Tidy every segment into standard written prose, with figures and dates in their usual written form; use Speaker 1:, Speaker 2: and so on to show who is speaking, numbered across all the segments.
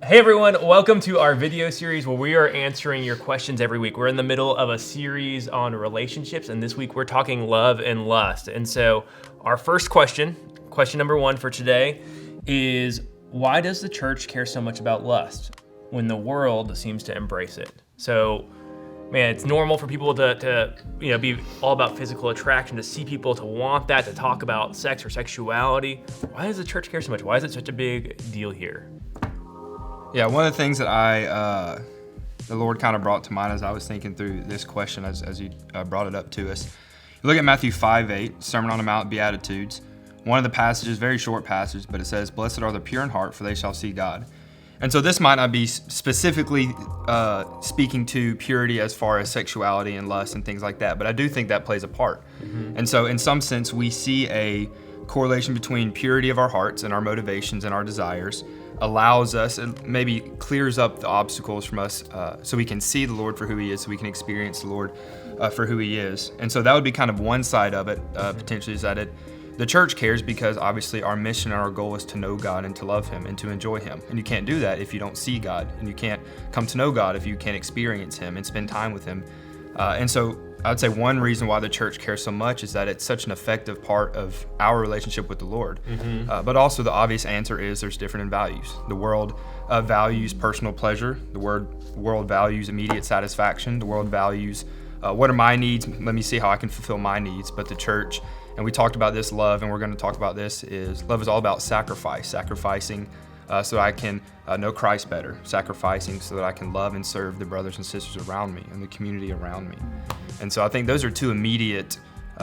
Speaker 1: Hey everyone, welcome to our video series where we are answering your questions every week. We're in the middle of a series on relationships, and this week we're talking love and lust. And so our first question number one for today is, why does the church care so much about lust when the world seems to embrace it? So, man, it's normal for people to be all about physical attraction, to see people, to want that, to talk about sex or sexuality. Why does the church care so much? Why is it such a big deal here?
Speaker 2: Yeah, one of the things that the Lord kind of brought to mind as I was thinking through this question as you brought it up to us. You look at Matthew 5:8, Sermon on the Mount, Beatitudes. One of the passages, very short passage, but it says, "Blessed are the pure in heart, for they shall see God." And so this might not be specifically speaking to purity as far as sexuality and lust and things like that, but I do think that plays a part. Mm-hmm. And so in some sense, we see a correlation between purity of our hearts and our motivations and our desires, allows us and maybe clears up the obstacles from us so we can see the Lord for who he is, so we can experience the Lord for who he is. And so that would be kind of one side of it, potentially, is that the church cares because obviously our mission and our goal is to know God and to love him and to enjoy him. And you can't do that if you don't see God, and you can't come to know God if you can't experience him and spend time with him. And so I'd say one reason why the church cares so much is that it's such an effective part of our relationship with the Lord. Mm-hmm. But also the obvious answer is there's different values. The world values personal pleasure. The world values immediate satisfaction. The world values what are my needs? Let me see how I can fulfill my needs. But the church, and we talked about this, love, and we're going to talk about this, is love is all about sacrificing so that I can know Christ better, sacrificing so that I can love and serve the brothers and sisters around me and the community around me. And so I think those are two immediate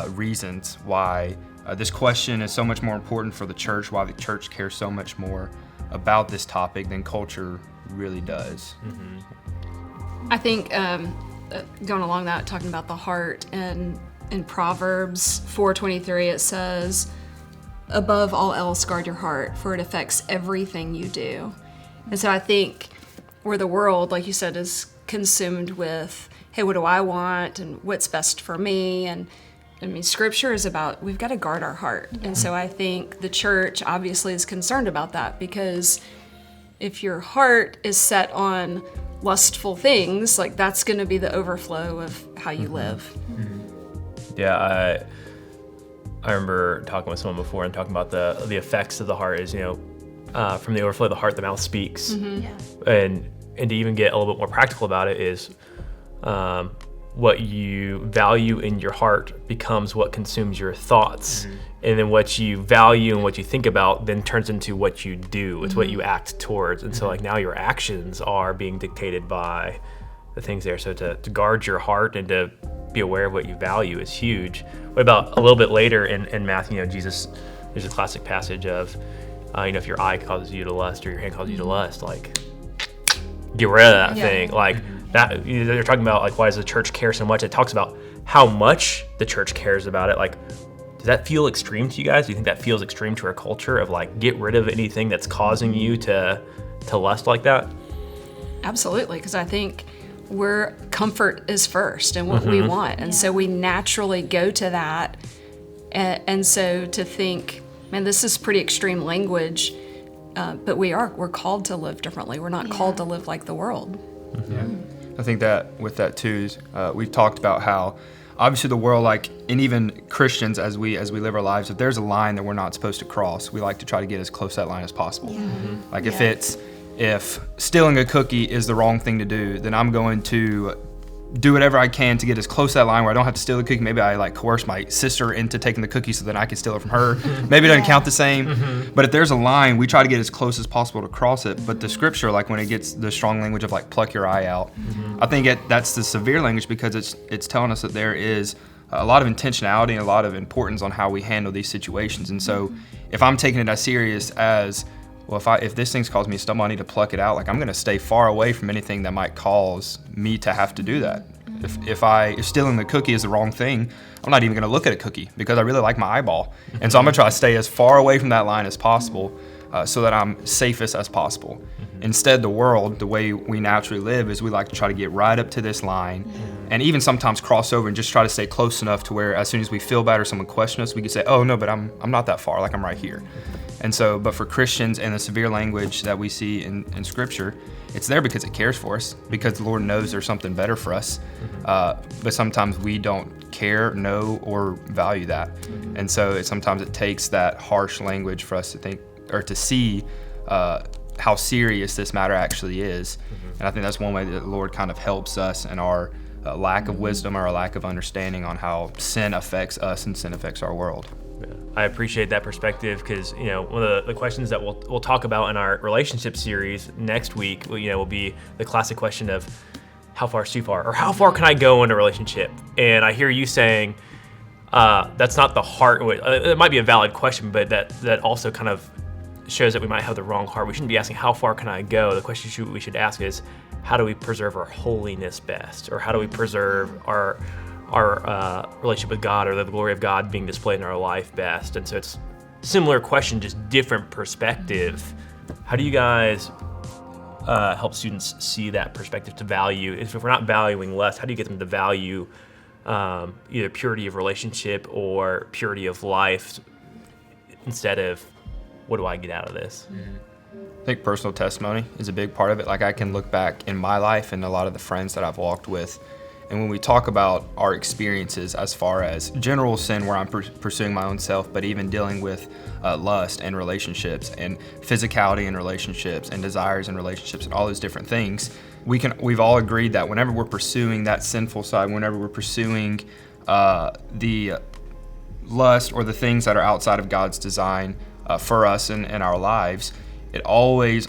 Speaker 2: reasons why this question is so much more important for the church, why the church cares so much more about this topic than culture really does.
Speaker 3: Mm-hmm. I think going along that, talking about the heart, and in Proverbs 4:23 it says, "Above all else, guard your heart, for it affects everything you do." And so I think where the world, like you said, is consumed with, hey, what do I want and what's best for me? And I mean, scripture is about, we've got to guard our heart. Yeah. And so I think the church obviously is concerned about that, because if your heart is set on lustful things, like that's going to be the overflow of how you live.
Speaker 1: Mm-hmm. Yeah, I remember talking with someone before and talking about the effects of the heart is, from the overflow of the heart, the mouth speaks. Mm-hmm. Yeah. And to even get a little bit more practical about it is what you value in your heart becomes what consumes your thoughts. Mm-hmm. And then what you value and what you think about then turns into what you do. It's what you act towards. And so like now your actions are being dictated by the things there. So to guard your heart and to be aware of what you value is huge. What about a little bit later in Matthew, Jesus, there's a classic passage of, if your eye causes you to lust or your hand causes you to lust, like get rid of that thing. Like that, they're talking about like, why does the church care so much? It talks about how much the church cares about it. Like, does that feel extreme to you guys? Do you think that feels extreme to our culture of like, get rid of anything that's causing you to lust like that?
Speaker 3: Absolutely, because I think comfort is first and what we want. And so we naturally go to that. And so to think, man, this is pretty extreme language, but we're called to live differently. We're not called to live like the world.
Speaker 2: Mm-hmm. Yeah. I think that with that too, we've talked about how obviously the world, like, and even Christians as we live our lives, if there's a line that we're not supposed to cross, we like to try to get as close to that line as possible. Yeah. Mm-hmm. Like if stealing a cookie is the wrong thing to do, then I'm going to do whatever I can to get as close to that line where I don't have to steal the cookie. Maybe I like coerce my sister into taking the cookie so that I can steal it from her. Maybe it doesn't count the same. Mm-hmm. But if there's a line, we try to get as close as possible to cross it. But the scripture, like when it gets the strong language of like pluck your eye out, I think that's the severe language, because it's telling us that there is a lot of intentionality and a lot of importance on how we handle these situations. And so if I'm taking it as serious as, well, if this thing's caused me to stumble, I need to pluck it out. Like, I'm going to stay far away from anything that might cause me to have to do that. If stealing the cookie is the wrong thing, I'm not even going to look at a cookie because I really like my eyeball. And so I'm going to try to stay as far away from that line as possible so that I'm safest as possible. Instead, the world, the way we naturally live, is we like to try to get right up to this line and even sometimes cross over and just try to stay close enough to where as soon as we feel bad or someone questions us, we can say, oh, no, but I'm not that far. Like, I'm right here. And so, but for Christians and the severe language that we see in Scripture, it's there because it cares for us, because the Lord knows there's something better for us. But sometimes we don't care, know, or value that. And so sometimes it takes that harsh language for us to think or to see how serious this matter actually is. And I think that's one way that the Lord kind of helps us in our lack of wisdom or a lack of understanding on how sin affects us and sin affects our world.
Speaker 1: Yeah. I appreciate that perspective because, one of the questions that we'll talk about in our relationship series next week, will be the classic question of how far is too far, or how far can I go in a relationship? And I hear you saying that's not the heart. It might be a valid question, but that also kind of shows that we might have the wrong heart. We shouldn't be asking how far can I go. The question we should ask is how do we preserve our holiness best, or how do we preserve our relationship with God, or the glory of God being displayed in our life best. And so it's similar question, just different perspective. How do you guys help students see that perspective to value? If we're not valuing less, how do you get them to value either purity of relationship or purity of life instead of what do I get out of this?
Speaker 2: I think personal testimony is a big part of it. Like I can look back in my life and a lot of the friends that I've walked with, and when we talk about our experiences as far as general sin where I'm pursuing my own self, but even dealing with lust and relationships and physicality and relationships and desires and relationships and all those different things, we've all agreed that whenever we're pursuing that sinful side, whenever we're pursuing the lust or the things that are outside of God's design for us in our lives, it always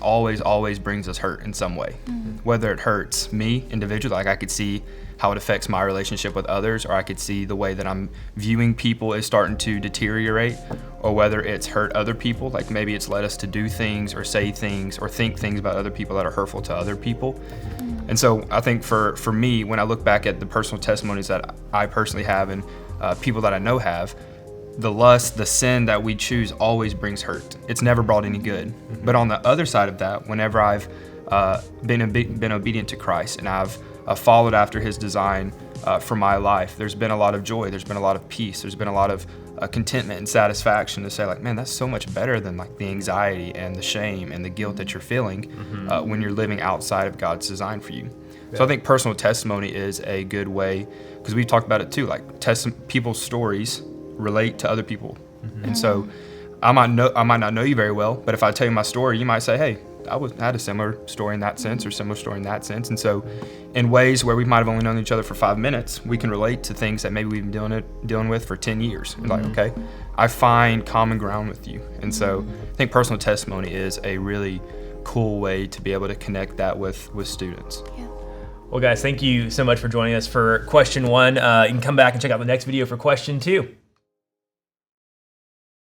Speaker 2: brings us hurt in some way. Whether it hurts me individually, like I could see how it affects my relationship with others, or I could see the way that I'm viewing people is starting to deteriorate, or whether it's hurt other people, like maybe it's led us to do things or say things or think things about other people that are hurtful to other people. And so I think for me, when I look back at the personal testimonies that I personally have and people that I know have, the lust, the sin that we choose always brings hurt. It's never brought any good. But on the other side of that, whenever I've been obedient to Christ and I've followed after His design for my life, there's been a lot of joy, there's been a lot of peace, there's been a lot of contentment and satisfaction to say like, man, that's so much better than like the anxiety and the shame and the guilt that you're feeling when you're living outside of God's design for you. So I think personal testimony is a good way, because we've talked about it too, like people's stories relate to other people. And so I might not know you very well, but if I tell you my story, you might say, hey, I had a similar story in that sense, or similar story in that sense. And so in ways where we might have only known each other for 5 minutes, we can relate to things that maybe we've been dealing with for 10 years. And like, okay, I find common ground with you. And so I think personal testimony is a really cool way to be able to connect that with students.
Speaker 3: Yeah.
Speaker 1: Well, guys, thank you so much for joining us for question 1. You can come back and check out the next video for question 2.